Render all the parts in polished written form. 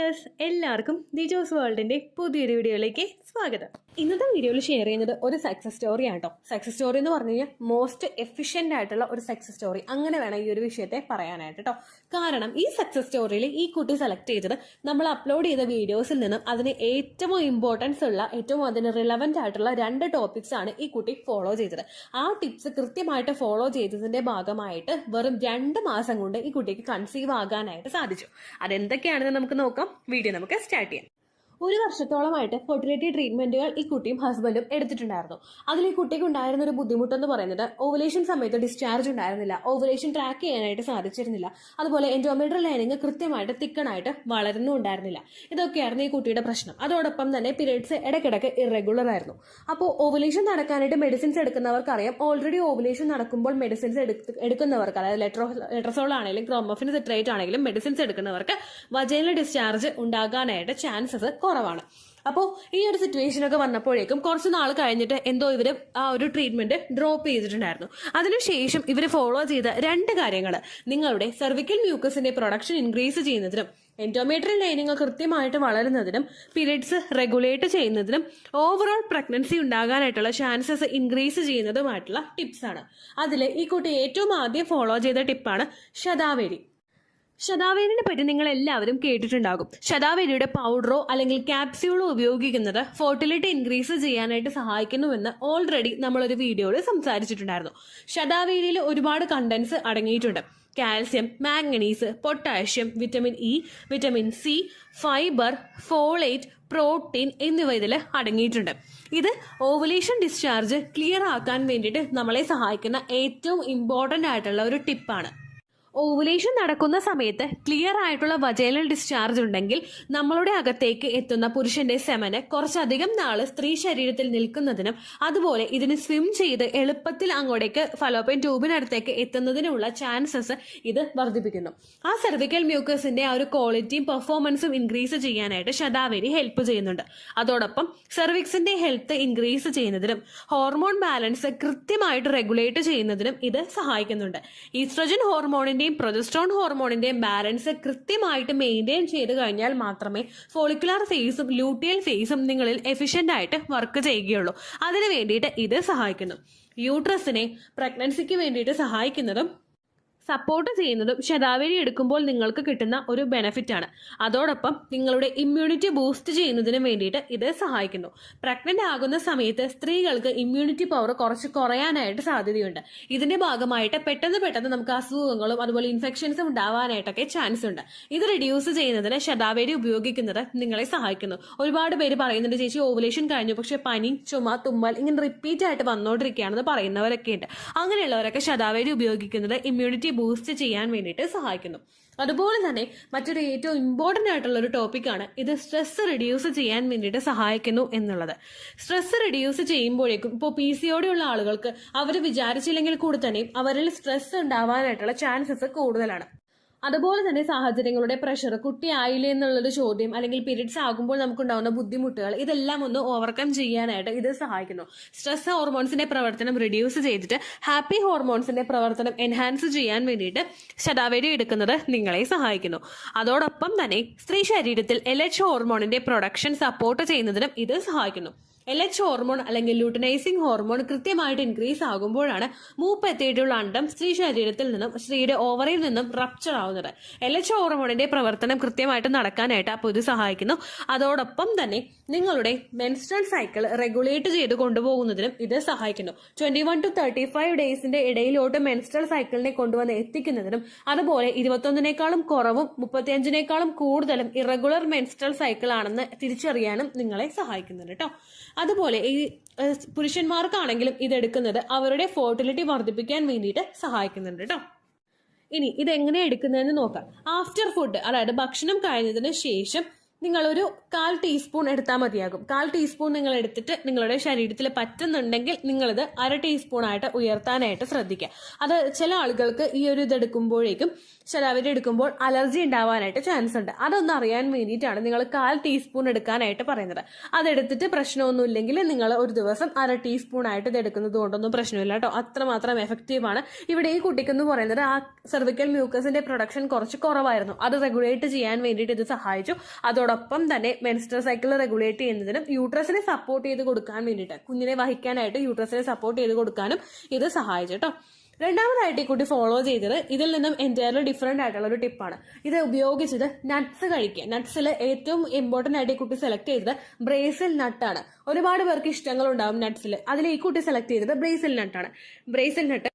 Viewers, എല്ലാവർക്കും ദിജോസ് വേൾഡിന്റെ പുതിയൊരു വീഡിയോയിലേക്ക് സ്വാഗതം. ഇന്നത്തെ വീഡിയോയിൽ ഷെയർ ചെയ്യുന്നത് ഒരു സക്സസ് സ്റ്റോറി ആട്ടോ. സക്സസ് സ്റ്റോറി എന്ന് പറഞ്ഞു കഴിഞ്ഞാൽ മോസ്റ്റ് എഫിഷ്യന്റ് ആയിട്ടുള്ള ഒരു സക്സസ് സ്റ്റോറി, അങ്ങനെ വേണം ഈ ഒരു വിഷയത്തെ പറയാനായിട്ട് കേട്ടോ. കാരണം ഈ സക്സസ് സ്റ്റോറിയിൽ ഈ കുട്ടി സെലക്ട് ചെയ്തത് നമ്മൾ അപ്ലോഡ് ചെയ്ത വീഡിയോസിൽ നിന്നും അതിന് ഏറ്റവും ഇമ്പോർട്ടൻസ് ഉള്ള, ഏറ്റവും അതിന് റിലവന്റ് ആയിട്ടുള്ള 2 ടോപ്പിക്സ് ആണ് ഈ കുട്ടി ഫോളോ ചെയ്തത്. ആ ടിപ്സ് കൃത്യമായിട്ട് ഫോളോ ചെയ്തതിന്റെ ഭാഗമായിട്ട് വെറും 2 മാസം കൊണ്ട് ഈ കുട്ടിക്ക് കൺസീവ് ആകാനായിട്ട് സാധിച്ചു. അതെന്തൊക്കെയാണെന്ന് നമുക്ക് നോക്കാം. വീഡിയോ നമുക്ക് സ്റ്റാർട്ട് ചെയ്യാം. 1 വർഷത്തോളമായിട്ട് ഫെർട്ടിലിറ്റി ട്രീറ്റ്മെന്റുകൾ ഈ കുട്ടിയും ഹസ്ബൻഡും എടുത്തിട്ടുണ്ടായിരുന്നു. അതിൽ ഈ കുട്ടിക്ക് ഉണ്ടായിരുന്ന ഒരു ബുദ്ധിമുട്ടെന്ന് പറയുന്നത് ഓവുലേഷൻ സമയത്ത് ഡിസ്ചാർജ് ഉണ്ടായിരുന്നില്ല, ഓവുലേഷൻ ട്രാക്ക് ചെയ്യാനായിട്ട് സാധിച്ചിരുന്നില്ല, അതുപോലെ എൻഡോമെട്രിയൽ ലൈനിങ് കൃത്യമായിട്ട് തിക്കണായിട്ട് വളരുന്നുണ്ടായിരുന്നില്ല. ഇതൊക്കെയായിരുന്നു ഈ കുട്ടിയുടെ പ്രശ്നം. അതോടൊപ്പം തന്നെ പീരിയഡ്സ് ഇടയ്ക്കിടയ്ക്ക് ഇറഗുലർ ആയിരുന്നു. അപ്പോൾ ഓവുലേഷൻ നടക്കാനായിട്ട് മെഡിസിൻസ് എടുക്കുന്നവർക്കറിയാം, ഓൾറെഡി ഓവുലേഷൻ നടക്കുമ്പോൾ മെഡിസിൻസ് എടുക്കുന്നവർക്ക്, അതായത് ലെട്രസോൾ ആണെങ്കിലും ക്രോമോഫിൻ സിട്രേറ്റ് ആണെങ്കിലും മെഡിസിൻസ് എടുക്കുന്നവർക്ക് വജൈനൽ ഡിസ്ചാർജ് ഉണ്ടാകാനായിട്ട് ചാൻസസ് കുറവാണ്. അപ്പോൾ ഈ ഒരു സിറ്റുവേഷൻ ഒക്കെ വന്നപ്പോഴേക്കും കുറച്ച് നാൾ കഴിഞ്ഞിട്ട് എന്തോ ഇവര് ആ ഒരു ട്രീറ്റ്മെന്റ് ഡ്രോപ്പ് ചെയ്തിട്ടുണ്ടായിരുന്നു. അതിനുശേഷം ഇവർ ഫോളോ ചെയ്ത 2 കാര്യങ്ങൾ നിങ്ങളുടെ സെർവിക്കൽ മ്യൂക്കസിന്റെ പ്രൊഡക്ഷൻ ഇൻക്രീസ് ചെയ്യുന്നതിനും എൻഡോമെട്രിയൽ ലൈനിങ് കൃത്യമായിട്ട് വളരുന്നതിനും പീരിയഡ്സ് റെഗുലേറ്റ് ചെയ്യുന്നതിനും ഓവറോൾ പ്രഗ്നൻസി ഉണ്ടാകാനായിട്ടുള്ള ചാൻസസ് ഇൻക്രീസ് ചെയ്യുന്നതുമായിട്ടുള്ള ടിപ്സ് ആണ്. അതിൽ ഈ കുട്ടി ഏറ്റവും ആദ്യം ഫോളോ ചെയ്ത ടിപ്പാണ് ശതാവേരി. ശതാവേരിനെ പറ്റി നിങ്ങൾ എല്ലാവരും കേട്ടിട്ടുണ്ടാകും. ശതാവേരിയുടെ പൗഡറോ അല്ലെങ്കിൽ ക്യാപ്സ്യൂളോ ഉപയോഗിക്കുന്നത് ഫെർട്ടിലിറ്റി ഇൻക്രീസ് ചെയ്യാനായിട്ട് സഹായിക്കുന്നുവെന്ന് ഓൾറെഡി നമ്മളൊരു വീഡിയോയിൽ സംസാരിച്ചിട്ടുണ്ടായിരുന്നു. ശതാവേരിയിൽ ഒരുപാട് കണ്ടൻസ് അടങ്ങിയിട്ടുണ്ട്. Calcium, manganese, potassium, vitamin E, vitamin C, fibre, folate, protein എന്നിവ ഇതിൽ അടങ്ങിയിട്ടുണ്ട്. ഇത് ഓവുലേഷൻ ഡിസ്ചാർജ് ക്ലിയർ ആക്കാൻ വേണ്ടിയിട്ട് നമ്മളെ സഹായിക്കുന്ന ഏറ്റവും ഇമ്പോർട്ടൻ്റ് ആയിട്ടുള്ള ഒരു ടിപ്പാണ്. ഓവുലേഷൻ നടക്കുന്ന സമയത്ത് ക്ലിയർ ആയിട്ടുള്ള വജൈനൽ ഡിസ്ചാർജ് ഉണ്ടെങ്കിൽ നമ്മളുടെ അകത്തേക്ക് എത്തുന്ന പുരുഷന്റെ സെമന് കുറച്ചധികം നാള് സ്ത്രീ ശരീരത്തിൽ നിൽക്കുന്നതിനും അതുപോലെ ഇതിന് സ്വിം ചെയ്ത് എളുപ്പത്തിൽ അങ്ങോട്ടേക്ക് ഫലോപ്പിയൻ ട്യൂബിനടുത്തേക്ക് എത്തുന്നതിനുള്ള ചാൻസസ് ഇത് വർദ്ധിപ്പിക്കുന്നു. ആ സെർവിക്കൽ മ്യൂക്കസിന്റെ ആ ഒരു ക്വാളിറ്റിയും പെർഫോമൻസും ഇൻക്രീസ് ചെയ്യാനായിട്ട് ശതാവേരി ഹെൽപ്പ് ചെയ്യുന്നുണ്ട്. അതോടൊപ്പം സെർവിക്സിന്റെ ഹെൽത്ത് ഇൻക്രീസ് ചെയ്യുന്നതിനും ഹോർമോൺ ബാലൻസ് കൃത്യമായിട്ട് റെഗുലേറ്റ് ചെയ്യുന്നതിനും ഇത് സഹായിക്കുന്നുണ്ട്. ഈസ്ട്രജൻ ഹോർമോണിന്റെയും പ്രൊജസ്ട്രോൺ ഹോർമോണിന്റെയും ബാലൻസ് കൃത്യമായിട്ട് മെയിൻറ്റെയിൻ ചെയ്ത് കഴിഞ്ഞാൽ മാത്രമേ ഫോളിക്കുലർ ഫേസും ലൂട്ടിയൽ ഫേസും നിങ്ങളിൽ എഫിഷ്യന്റ് ആയിട്ട് വർക്ക് ചെയ്യുകയുള്ളൂ. അതിനു വേണ്ടിയിട്ട് ഇത് സഹായിക്കുന്നു. യൂട്രസിനെ പ്രഗ്നൻസിക്ക് വേണ്ടിയിട്ട് സഹായിക്കുന്നതും സപ്പോർട്ട് ചെയ്യുന്നതും ശതാവേരി എടുക്കുമ്പോൾ നിങ്ങൾക്ക് കിട്ടുന്ന ഒരു ബെനിഫിറ്റ് ആണ്. അതോടൊപ്പം നിങ്ങളുടെ ഇമ്മ്യൂണിറ്റി ബൂസ്റ്റ് ചെയ്യുന്നതിന് വേണ്ടിയിട്ട് ഇത് സഹായിക്കുന്നു. പ്രഗ്നന്റ് ആകുന്ന സമയത്ത് സ്ത്രീകൾക്ക് ഇമ്മ്യൂണിറ്റി പവർ കുറച്ച് കുറയാനായിട്ട് സാധ്യതയുണ്ട്. ഇതിന്റെ ഭാഗമായിട്ട് പെട്ടെന്ന് നമുക്ക് അസുഖങ്ങളും അതുപോലെ ഇൻഫെക്ഷൻസും ഉണ്ടാവാനായിട്ടൊക്കെ ചാൻസ് ഉണ്ട്. ഇത് റിഡ്യൂസ് ചെയ്യുന്നതിന് ശതാവേരി ഉപയോഗിക്കുന്നത് നിങ്ങളെ സഹായിക്കുന്നു. ഒരുപാട് പേര് പറയുന്നുണ്ട്, ചേച്ചി ഓവുലേഷൻ കഴിഞ്ഞു പക്ഷെ പനി, ചുമ, തുമ്മൽ ഇങ്ങനെ റിപ്പീറ്റ് ആയിട്ട് വന്നുകൊണ്ടിരിക്കുകയാണെന്ന് പറയുന്നവരൊക്കെ ഉണ്ട്. അങ്ങനെയുള്ളവരൊക്കെ ശതാവേരി ഉപയോഗിക്കുന്നത് ഇമ്മ്യൂണിറ്റി ബൂസ്റ്റ് ചെയ്യാൻ വേണ്ടിയിട്ട് സഹായിക്കുന്നു. അതുപോലെ തന്നെ മറ്റൊരു ഏറ്റവും ഇമ്പോർട്ടൻ്റ് ആയിട്ടുള്ള ഒരു ടോപ്പിക്കാണ് ഇത് സ്ട്രെസ് റിഡ്യൂസ് ചെയ്യാൻ വേണ്ടിയിട്ട് സഹായിക്കുന്നു എന്നുള്ളത്. സ്ട്രെസ് റിഡ്യൂസ് ചെയ്യുമ്പോഴേക്കും ഇപ്പോൾ PCOD ഉള്ള ആളുകൾക്ക് അവർ വിചാരിച്ചില്ലെങ്കിൽ കൂടി തന്നെയും അവരിൽ സ്ട്രെസ് ഉണ്ടാവാനായിട്ടുള്ള ചാൻസസ് കൂടുതലാണ്. അതുപോലെ തന്നെ സാഹചര്യങ്ങളുടെ പ്രഷർ, കുട്ടിയായില്ലേ എന്നുള്ളൊരു ചോദ്യം, അല്ലെങ്കിൽ പീരിയഡ്സ് ആകുമ്പോൾ നമുക്കുണ്ടാകുന്ന ബുദ്ധിമുട്ടുകൾ, ഇതെല്ലാം ഒന്ന് ഓവർകം ചെയ്യാനായിട്ട് ഇത് സഹായിക്കുന്നു. സ്ട്രെസ് ഹോർമോൺസിന്റെ പ്രവർത്തനം റിഡ്യൂസ് ചെയ്തിട്ട് ഹാപ്പി ഹോർമോൺസിന്റെ പ്രവർത്തനം എൻഹാൻസ് ചെയ്യാൻ വേണ്ടിയിട്ട് ശതാവേരി എടുക്കുന്നത് നിങ്ങളെ സഹായിക്കുന്നു. അതോടൊപ്പം തന്നെ സ്ത്രീ ശരീരത്തിൽ LH ഹോർമോണിന്റെ പ്രൊഡക്ഷൻ സപ്പോർട്ട് ചെയ്യുന്നതിനും ഇത് സഹായിക്കുന്നു. LH ഹോർമോൺ അല്ലെങ്കിൽ ലൂട്ടനൈസിംഗ് ഹോർമോൺ കൃത്യമായിട്ട് ഇൻക്രീസ് ആകുമ്പോഴാണ് മൂപ്പെത്തിയിട്ടുള്ള അണ്ടം സ്ത്രീ ശരീരത്തിൽ നിന്നും സ്ത്രീയുടെ ഓവറിയിൽ നിന്നും റപ്ചർ ആവുന്നത്. LH ഹോർമോണിന്റെ പ്രവർത്തനം കൃത്യമായിട്ട് നടക്കാനായിട്ട് അപ്പോൾ ഇത് സഹായിക്കുന്നു. അതോടൊപ്പം തന്നെ നിങ്ങളുടെ മെൻസ്ട്രൽ സൈക്കിൾ റെഗുലേറ്റ് ചെയ്ത് കൊണ്ടുപോകുന്നതിനും ഇത് സഹായിക്കുന്നു. 21 to 35 ഡേയ്സിന്റെ ഇടയിലോട്ട് മെൻസ്ട്രൽ സൈക്കിളിനെ കൊണ്ടുവന്ന് എത്തിക്കുന്നതിനും അതുപോലെ 21-നേക്കാളും കുറവും 35-നേക്കാളും കൂടുതലും ഇറഗുലർ മെൻസ്ട്രൽ സൈക്കിൾ ആണെന്ന് തിരിച്ചറിയാനും നിങ്ങളെ സഹായിക്കുന്നുണ്ട് കേട്ടോ. അതുപോലെ ഈ പുരുഷന്മാർക്കാണെങ്കിലും ഇതെടുക്കുന്നത് അവരുടെ ഫെർട്ടിലിറ്റി വർദ്ധിപ്പിക്കാൻ വേണ്ടിയിട്ട് സഹായിക്കുന്നുണ്ട് കേട്ടോ. ഇനി ഇതെങ്ങനെ എടുക്കുന്നതെന്ന് നോക്കാം. ആഫ്റ്റർ ഫുഡ്, അതായത് ഭക്ഷണം കഴിഞ്ഞതിന് ശേഷം നിങ്ങളൊരു 1/4 ടീസ്പൂൺ എടുത്താൽ മതിയാകും. 1/4 ടീസ്പൂൺ നിങ്ങൾ എടുത്തിട്ട് നിങ്ങളുടെ ശരീരത്തിൽ പറ്റുന്നുണ്ടെങ്കിൽ നിങ്ങളിത് 1/2 ടീസ്പൂണായിട്ട് ഉയർത്താനായിട്ട് ശ്രദ്ധിക്കുക. അത് ചില ആളുകൾക്ക് ഈ ഒരു ഇതെടുക്കുമ്പോഴേക്കും ശരാവരി എടുക്കുമ്പോൾ അലർജി ഉണ്ടാവാനായിട്ട് ചാൻസ് ഉണ്ട്. അതൊന്നും അറിയാൻ വേണ്ടിയിട്ടാണ് നിങ്ങൾ 1/4 ടീസ്പൂൺ എടുക്കാനായിട്ട് പറയുന്നത്. അതെടുത്തിട്ട് പ്രശ്നമൊന്നുമില്ലെങ്കിൽ നിങ്ങൾ ഒരു ദിവസം 1/2 ടീസ്പൂണായിട്ട് ഇത് എടുക്കുന്നത് കൊണ്ടൊന്നും പ്രശ്നമില്ല കേട്ടോ. അത്രമാത്രം എഫക്റ്റീവാണ്. ഇവിടെ ഈ കുട്ടിക്കെന്ന് പറയുന്നത് ആ സെർവിക്കൽ മ്യൂക്കസിന്റെ പ്രൊഡക്ഷൻ കുറച്ച് കുറവായിരുന്നു. അത് റെഗുലേറ്റ് ചെയ്യാൻ വേണ്ടിയിട്ട് ഇത് സഹായിച്ചു. അതോടൊപ്പം തന്നെ മെൻസ്ട്രൽ സൈക്കിൾ റെഗുലേറ്റ് ചെയ്യുന്നതിനും യൂട്രസിനെ സപ്പോർട്ട് ചെയ്ത് കൊടുക്കാൻ വേണ്ടിയിട്ട്, കുഞ്ഞിനെ വഹിക്കാനായിട്ട് യൂട്രസിനെ സപ്പോർട്ട് ചെയ്ത് കൊടുക്കാനും ഇത് സഹായിച്ചു കേട്ടോ. രണ്ടാമതായിട്ട് ഈ കുട്ടി ഫോളോ ചെയ്തത് ഇതിൽ നിന്നും എൻറ്റയർലി ഡിഫറെന്റ് ആയിട്ടുള്ള ഒരു ടിപ്പാണ്. ഇത് ഉപയോഗിച്ചത് നട്ട്സ് കഴിക്കുക. നട്ട്സിൽ ഏറ്റവും ഇമ്പോർട്ടന്റ് ആയിട്ട് ഈ കുട്ടി സെലക്ട് ചെയ്തത് ബ്രേസിൽ നട്ടാണ്. ഒരുപാട് പേർക്ക് ഇഷ്ടങ്ങളുണ്ടാവും നട്ട്സിൽ. അതിൽ ഈ കുട്ടി സെലക്ട് ചെയ്തത് ബ്രേസിൽ നട്ടാണ്. ബ്രേസിൽ നട്ട്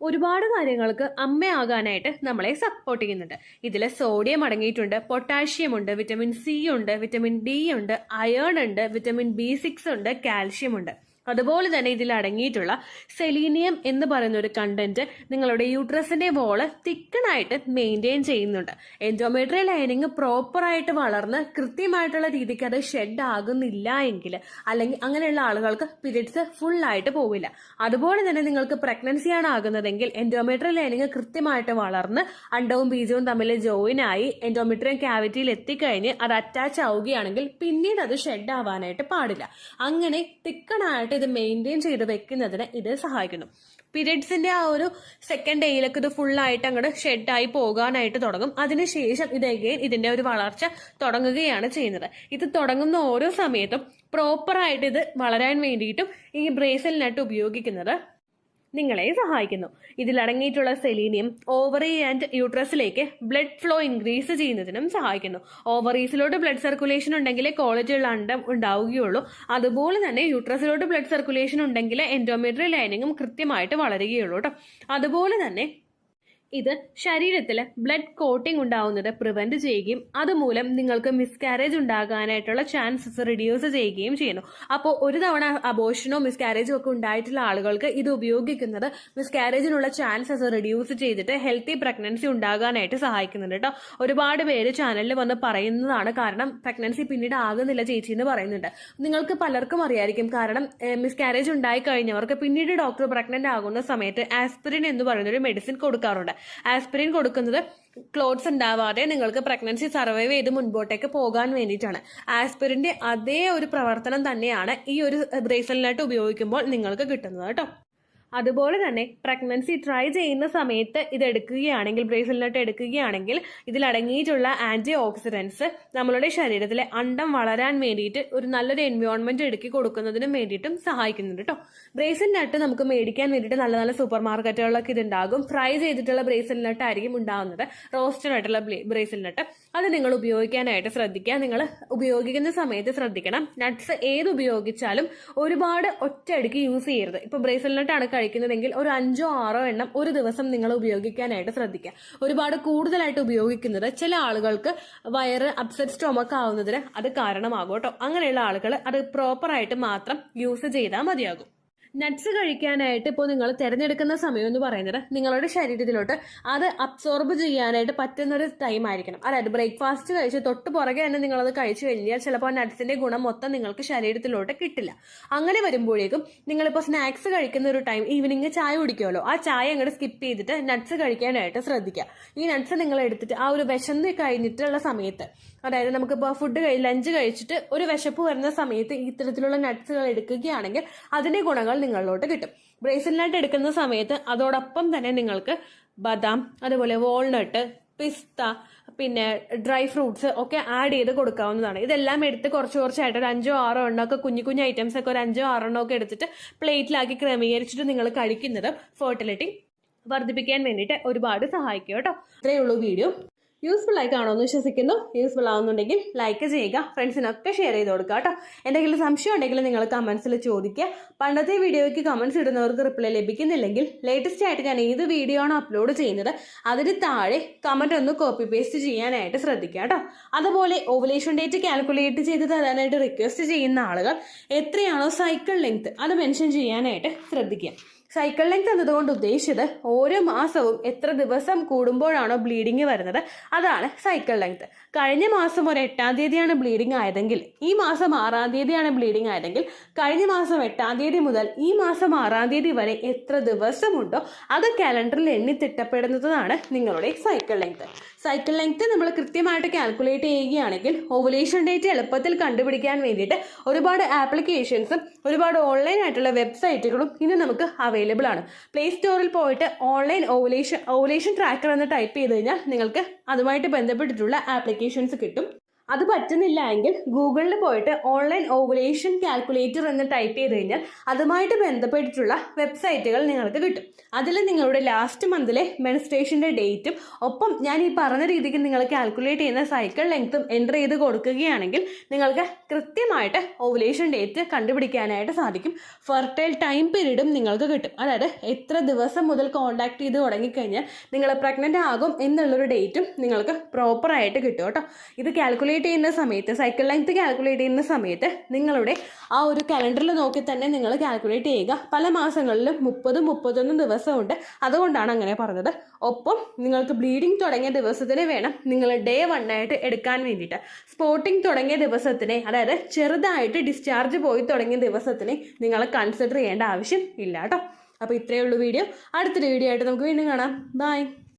ഒരുപാട് കാര്യങ്ങൾക്ക് അമ്മയാകാനായിട്ട് നമ്മളെ സപ്പോർട്ട് ചെയ്യുന്നുണ്ട്. ഇതിൽ സോഡിയം അടങ്ങിയിട്ടുണ്ട്, പൊട്ടാഷ്യം ഉണ്ട്, വിറ്റമിൻ സി ഉണ്ട്, വിറ്റമിൻ ഡി ഉണ്ട്, അയേൺ ഉണ്ട്, വിറ്റമിൻ B6 ഉണ്ട്, കാൽഷ്യം ഉണ്ട്. അതുപോലെ തന്നെ ഇതിൽ അടങ്ങിയിട്ടുള്ള സെലീനിയം എന്ന് പറയുന്ന ഒരു കണ്ടന്റ് നിങ്ങളുടെ യൂട്രസിന്റെ വോള് തിക്കണായിട്ട് മെയിൻറ്റെയിൻ ചെയ്യുന്നുണ്ട്. എൻഡോമെട്രിയൽ ലൈനിങ് പ്രോപ്പറായിട്ട് വളർന്ന് കൃത്യമായിട്ടുള്ള രീതിക്ക് അത് ഷെഡ് ആകുന്നില്ല എങ്കിൽ, അല്ലെങ്കിൽ അങ്ങനെയുള്ള ആളുകൾക്ക് പീരിയഡ്സ് ഫുൾ ആയിട്ട് പോവില്ല. അതുപോലെ തന്നെ നിങ്ങൾക്ക് പ്രഗ്നൻസിയാണ് ആകുന്നതെങ്കിൽ എൻഡോമെട്രിയൽ ലൈനിങ് കൃത്യമായിട്ട് വളർന്ന് അണ്ടവും ബീജവും തമ്മിൽ ജോയിൻ ആയി എൻഡോമെട്രിയൽ ക്യാവിറ്റിയിൽ എത്തിക്കഴിഞ്ഞ് അത് അറ്റാച്ച് ആവുകയാണെങ്കിൽ പിന്നീട് അത് ഷെഡ് ആവാനായിട്ട് പാടില്ല. അങ്ങനെ തിക്കണായിട്ട് ഇത് മെയിൻറ്റെയിൻ ചെയ്ത് വെക്കുന്നതിന് ഇത് സഹായിക്കുന്നു. പീരിയഡ്സിന്റെ ആ ഒരു സെക്കൻഡ് ഡേയിലൊക്കെ ഇത് ഫുള്ളായിട്ട് അങ്ങോട്ട് ഷെഡായി പോകാനായിട്ട് തുടങ്ങും. അതിനുശേഷം ഇത് അഗെയിൻ ഇതിന്റെ ഒരു വളർച്ച തുടങ്ങുകയാണ് ചെയ്യുന്നത്. ഇത് തുടങ്ങുന്ന ഓരോ സമയത്തും പ്രോപ്പറായിട്ട് ഇത് വളരാൻ വേണ്ടിയിട്ടും ഈ ബ്രേസിൽ നട്ട് ഉപയോഗിക്കുന്നത് നിങ്ങളെ സഹായിക്കുന്നു. ഇതിലടങ്ങിയിട്ടുള്ള സെലീനിയം ഓവറി ആൻഡ് യൂട്രസിലേക്ക് ബ്ലഡ് ഫ്ലോ ഇൻക്രീസ് ചെയ്യുന്നതിനും സഹായിക്കുന്നു. ഓവറീസിലോട്ട് ബ്ലഡ് സർക്കുലേഷൻ ഉണ്ടെങ്കിൽ ക്വാളിറ്റിയുള്ള അണ്ടം ഉണ്ടാവുകയുള്ളൂ. അതുപോലെ തന്നെ യൂട്രസിലോട്ട് ബ്ലഡ് സർക്കുലേഷൻ ഉണ്ടെങ്കിൽ എൻഡോമെട്രിയൽ ലൈനിങ്ങും കൃത്യമായിട്ട് വളരുകയുള്ളൂ കേട്ടോ. അതുപോലെ തന്നെ ഇത് ശരീരത്തിൽ ബ്ലഡ് കോട്ടിംഗ് ഉണ്ടാവുന്നത് പ്രിവെന്റ് ചെയ്യുകയും അതുമൂലം നിങ്ങൾക്ക് മിസ്കാരേജ് ഉണ്ടാകാനായിട്ടുള്ള ചാൻസസ് റിഡ്യൂസ് ചെയ്യുകയും ചെയ്യുന്നു. അപ്പോൾ ഒരു തവണ അബോർഷനോ മിസ്കാരേജോ ഒക്കെ ഉണ്ടായിട്ടുള്ള ആളുകൾക്ക് ഇത് ഉപയോഗിക്കുന്നത് മിസ്കാരേജിനുള്ള ചാൻസസ് റിഡ്യൂസ് ചെയ്തിട്ട് ഹെൽത്തി പ്രഗ്നൻസി ഉണ്ടാകാനായിട്ട് സഹായിക്കുന്നുണ്ട് കേട്ടോ. ഒരുപാട് പേര് ചാനലിൽ വന്ന് പറയുന്നതാണ്, കാരണം പ്രഗ്നൻസി പിന്നീട് ആകുന്നില്ല ചേച്ചി എന്ന് പറയുന്നുണ്ട്. നിങ്ങൾക്ക് പലർക്കും അറിയായിരിക്കും, കാരണം മിസ്കാരേജ് ഉണ്ടായി കഴിഞ്ഞവർക്ക് പിന്നീട് ഡോക്ടർ പ്രഗ്നന്റ് ആകുന്ന സമയത്ത് ആസ്പിരിൻ എന്ന് പറയുന്ന ഒരു മെഡിസിൻ കൊടുക്കാറുണ്ട്. ആസ്പിരിൻ കൊടുക്കുന്നത് ക്ലോട്ട്സ് ഉണ്ടാവാതെ നിങ്ങൾക്ക് പ്രഗ്നൻസി സർവൈവ് ചെയ്ത് മുൻപോട്ടേക്ക് പോകാൻ വേണ്ടിയിട്ടാണ്. ആസ്പിരിന്റെ അതേ ഒരു പ്രവർത്തനം തന്നെയാണ് ഈ ഒരു ബ്രേസൽ നട്ട് ഉപയോഗിക്കുമ്പോൾ നിങ്ങൾക്ക് കിട്ടുന്നത് കേട്ടോ. അതുപോലെ തന്നെ പ്രഗ്നൻസി ട്രൈ ചെയ്യുന്ന സമയത്ത് ഇത് എടുക്കുകയാണെങ്കിൽ, ബ്രേസൽ നട്ട് എടുക്കുകയാണെങ്കിൽ ഇതിലടങ്ങിയിട്ടുള്ള ആന്റി ഓക്സിഡൻസ് നമ്മളുടെ ശരീരത്തിലെ അണ്ടം വളരാൻ വേണ്ടിയിട്ട് ഒരു നല്ലൊരു എൻവയോൺമെന്റ് എടുക്കി കൊടുക്കുന്നതിനും വേണ്ടിയിട്ടും സഹായിക്കുന്നുണ്ട് കേട്ടോ. ബ്രേസൽ നട്ട് നമുക്ക് മേടിക്കാൻ വേണ്ടിയിട്ട് നല്ല നല്ല സൂപ്പർ മാർക്കറ്റുകളിലൊക്കെ ഇത് ഉണ്ടാകും. ഫ്രൈ ചെയ്തിട്ടുള്ള ബ്രേസൽ നട്ട് ആയിരിക്കും ഉണ്ടാകുന്നത്, റോസ്റ്റഡ് ആയിട്ടുള്ള ബ്രേസൽ നട്ട്. അത് നിങ്ങൾ ഉപയോഗിക്കാനായിട്ട് ശ്രദ്ധിക്കുക. നിങ്ങൾ ഉപയോഗിക്കുന്ന സമയത്ത് ശ്രദ്ധിക്കണം, നട്ട്സ് ഏത് ഉപയോഗിച്ചാലും ഒരുപാട് ഒറ്റയടിക്ക് യൂസ് ചെയ്യരുത്. ഇപ്പൊ ബ്രേസൽ നട്ടാണ് കഴിക്കുന്നതെങ്കിൽ ഒരു 5 or 6 എണ്ണം ഒരു ദിവസം നിങ്ങൾ ഉപയോഗിക്കാനായിട്ട് ശ്രദ്ധിക്കുക. ഒരുപാട് കൂടുതലായിട്ട് ഉപയോഗിക്കുന്നത് ചില ആളുകൾക്ക് വയറ് അപ്സെറ്റ് സ്റ്റൊമക്ക് ആവുന്നതിന് അത് കാരണമാകും കേട്ടോ. അങ്ങനെയുള്ള ആളുകൾ അത് പ്രോപ്പറായിട്ട് മാത്രം യൂസ് ചെയ്താൽ മതിയാകും. നട്ട്സ് കഴിക്കാനായിട്ട് ഇപ്പോൾ നിങ്ങൾ തിരഞ്ഞെടുക്കുന്ന സമയം എന്ന് പറയുന്നത് നിങ്ങളുടെ ശരീരത്തിലോട്ട് അത് അബ്സോർബ് ചെയ്യാനായിട്ട് പറ്റുന്ന ഒരു ടൈം ആയിരിക്കണം. അതായത് ബ്രേക്ക്ഫാസ്റ്റ് കഴിച്ച് തൊട്ട് പുറകെ തന്നെ നിങ്ങളത് കഴിച്ചു കഴിഞ്ഞാൽ ചിലപ്പോൾ നട്ട്സിന്റെ ഗുണം മൊത്തം നിങ്ങൾക്ക് ശരീരത്തിലോട്ട് കിട്ടില്ല. അങ്ങനെ വരുമ്പോഴേക്കും നിങ്ങളിപ്പോൾ സ്നാക്സ് കഴിക്കുന്ന ഒരു ടൈം, ഈവനിങ് ചായ കുടിക്കുമല്ലോ, ആ ചായ അങ്ങോട്ട് സ്കിപ്പ് ചെയ്തിട്ട് നട്ട്സ് കഴിക്കാനായിട്ട് ശ്രദ്ധിക്കുക. ഈ നട്ട്സ് നിങ്ങൾ എടുത്തിട്ട് ആ ഒരു വിശന്ന് കഴിഞ്ഞിട്ടുള്ള സമയത്ത്, അതായത് നമുക്കിപ്പോൾ ലഞ്ച് കഴിച്ചിട്ട് ഒരു വിശപ്പ് വരുന്ന സമയത്ത് ഇത്തരത്തിലുള്ള നട്ട്സുകൾ എടുക്കുകയാണെങ്കിൽ അതിന്റെ ഗുണങ്ങൾ നിങ്ങളിലോട്ട് കിട്ടും. ബ്രേസൽ നട്ട് എടുക്കുന്ന സമയത്ത് അതോടൊപ്പം തന്നെ നിങ്ങൾക്ക് ബദാം, അതുപോലെ വാൾനട്ട്, പിസ്ത, പിന്നെ ഡ്രൈ ഫ്രൂട്ട്സ് ഒക്കെ ആഡ് ചെയ്ത് കൊടുക്കാവുന്നതാണ്. ഇതെല്ലാം എടുത്ത് കുറച്ച് കുറച്ചായിട്ട് ഒരു 5 or 6 എണ്ണമൊക്കെ കുഞ്ഞു കുഞ്ഞു ഐറ്റംസ് ഒക്കെ ഒരു 5 or 6 എണ്ണമൊക്കെ എടുത്തിട്ട് പ്ലേറ്റിലാക്കി ക്രമീകരിച്ചിട്ട് നിങ്ങൾ കഴിക്കുന്നത് ഫെർട്ടിലിറ്റി വർദ്ധിപ്പിക്കാൻ വേണ്ടിയിട്ട് ഒരുപാട് സഹായിക്കും കേട്ടോ. ഇത്രയേ ഉള്ളൂ വീഡിയോ. യൂസ്ഫുൾ ആയി കാണുമെന്ന് വിശ്വസിക്കുന്നു. യൂസ്ഫുൾ ആവുന്നുണ്ടെങ്കിൽ ലൈക്ക് ചെയ്യുക, ഫ്രണ്ട്സിനൊക്കെ ഷെയർ ചെയ്ത് കൊടുക്കുക കേട്ടോ. എന്തെങ്കിലും സംശയം ഉണ്ടെങ്കിൽ നിങ്ങൾ കമൻസിൽ ചോദിക്കുക. പണ്ടത്തെ വീഡിയോയ്ക്ക് കമൻസ് ഇടുന്നവർക്ക് റിപ്ലൈ ലഭിക്കുന്നില്ലെങ്കിൽ ലേറ്റസ്റ്റ് ആയിട്ട് ഞാൻ ഏത് വീഡിയോ ആണോ അപ്ലോഡ് ചെയ്യുന്നത് അതിന് താഴെ കമൻറ്റ് ഒന്ന് കോപ്പി പേസ്റ്റ് ചെയ്യാനായിട്ട് ശ്രദ്ധിക്കുക കേട്ടോ. അതുപോലെ ഓവുലേഷൻ ഡേറ്റ് കാൽക്കുലേറ്റ് ചെയ്ത് തരാനായിട്ട് റിക്വസ്റ്റ് ചെയ്യുന്ന ആളുകൾ എത്രയാണോ സൈക്കിൾ ലെങ്ത് അത് മെൻഷൻ ചെയ്യാനായിട്ട് ശ്രദ്ധിക്കുക. സൈക്കിൾ ലെങ്ത് എന്നതുകൊണ്ട് ഉദ്ദേശിച്ചത് ഓരോ മാസവും എത്ര ദിവസം കൂടുമ്പോഴാണോ ബ്ലീഡിങ് വരുന്നത് അതാണ് സൈക്കിൾ ലെങ്ത്. കഴിഞ്ഞ മാസം ഒരു 8-ാം തീയതിയാണ് ബ്ലീഡിങ് ആയതെങ്കിൽ ഈ മാസം 6-ാം തീയതിയാണ് ബ്ലീഡിങ് ആയതെങ്കിൽ കഴിഞ്ഞ മാസം 8-ാം തീയതി മുതൽ ഈ മാസം 6-ാം തീയതി വരെ എത്ര ദിവസമുണ്ടോ അത് കാലണ്ടറിൽ എണ്ണി തിട്ടപ്പെടുന്നതാണ് നിങ്ങളുടെ സൈക്കിൾ ലെങ്ത്. സൈക്കിൾ ലെങ്ത് നമ്മൾ കൃത്യമായിട്ട് കാൽക്കുലേറ്റ് ചെയ്യുകയാണെങ്കിൽ ഓവുലേഷൻ ഡേറ്റ് എളുപ്പത്തിൽ കണ്ടുപിടിക്കാൻ വേണ്ടിയിട്ട് ഒരുപാട് ആപ്ലിക്കേഷൻസും ഒരുപാട് ഓൺലൈൻ ആയിട്ടുള്ള വെബ്സൈറ്റുകളും ഇന്ന് നമുക്ക് അവൈലബിൾ ആണ്. പ്ലേ സ്റ്റോറിൽ പോയിട്ട് ഓൺലൈൻ ഓവുലേഷൻ ട്രാക്കർ എന്ന് ടൈപ്പ് ചെയ്ത് കഴിഞ്ഞാൽ നിങ്ങൾക്ക് അതുമായിട്ട് ബന്ധപ്പെട്ടിട്ടുള്ള ആപ്ലിക്കേഷൻസ് കിട്ടും. അത് പറ്റുന്നില്ല എങ്കിൽ ഗൂഗിളിൽ പോയിട്ട് ഓൺലൈൻ ഓവുലേഷൻ കാൽക്കുലേറ്റർ എന്ന് ടൈപ്പ് ചെയ്ത് കഴിഞ്ഞാൽ അതുമായിട്ട് ബന്ധപ്പെട്ടിട്ടുള്ള വെബ്സൈറ്റുകൾ നിങ്ങൾക്ക് കിട്ടും. അതിൽ നിങ്ങളുടെ ലാസ്റ്റ് മന്തിലെ മെൻസ്ട്രേഷൻ്റെ ഡേറ്റും ഒപ്പം ഞാൻ ഈ പറഞ്ഞ രീതിക്ക് നിങ്ങൾ കാൽക്കുലേറ്റ് ചെയ്യുന്ന സൈക്കിൾ ലെങ്ത്തും എൻ്റർ ചെയ്ത് കൊടുക്കുകയാണെങ്കിൽ നിങ്ങൾക്ക് കൃത്യമായിട്ട് ഓവുലേഷൻ ഡേറ്റ് കണ്ടുപിടിക്കാനായിട്ട് സാധിക്കും. ഫെർട്ടൈൽ ടൈം പീരീഡും നിങ്ങൾക്ക് കിട്ടും. അതായത് എത്ര ദിവസം മുതൽ കോൺടാക്ട് ചെയ്ത് തുടങ്ങിക്കഴിഞ്ഞാൽ നിങ്ങൾ പ്രഗ്നൻ്റ് ആകും എന്നുള്ളൊരു ഡേറ്റും നിങ്ങൾക്ക് പ്രോപ്പറായിട്ട് കിട്ടും കേട്ടോ. ഇത് കാൽക്കുലേറ്റ് ചെയ്യുന്ന സമയത്ത് സൈക്കിൾ ലെങ്ത് കാൽക്കുലേറ്റ് ചെയ്യുന്ന സമയത്ത് നിങ്ങളുടെ ആ ഒരു കലണ്ടറിൽ നോക്കി തന്നെ നിങ്ങൾ കാൽക്കുലേറ്റ് ചെയ്യുക. പല മാസങ്ങളിലും 30-31 ദിവസമുണ്ട്, അതുകൊണ്ടാണ് അങ്ങനെ പറഞ്ഞത്. ഒപ്പം നിങ്ങൾക്ക് ബ്ലീഡിങ് തുടങ്ങിയ ദിവസത്തിന് വേണം നിങ്ങൾ ഡേ 1 ആയിട്ട് എടുക്കാൻ വേണ്ടിയിട്ട്. സ്പോട്ടിങ് തുടങ്ങിയ ദിവസത്തിനെ, അതായത് ചെറുതായിട്ട് ഡിസ്ചാർജ് പോയി തുടങ്ങിയ ദിവസത്തിനെ നിങ്ങൾ കൺസിഡർ ചെയ്യേണ്ട ആവശ്യം ഇല്ല കേട്ടോ. അപ്പോൾ ഇത്രയേ ഉള്ളൂ വീഡിയോ. അടുത്തൊരു വീഡിയോ ആയിട്ട് നമുക്ക് വീണ്ടും കാണാം. ബൈ.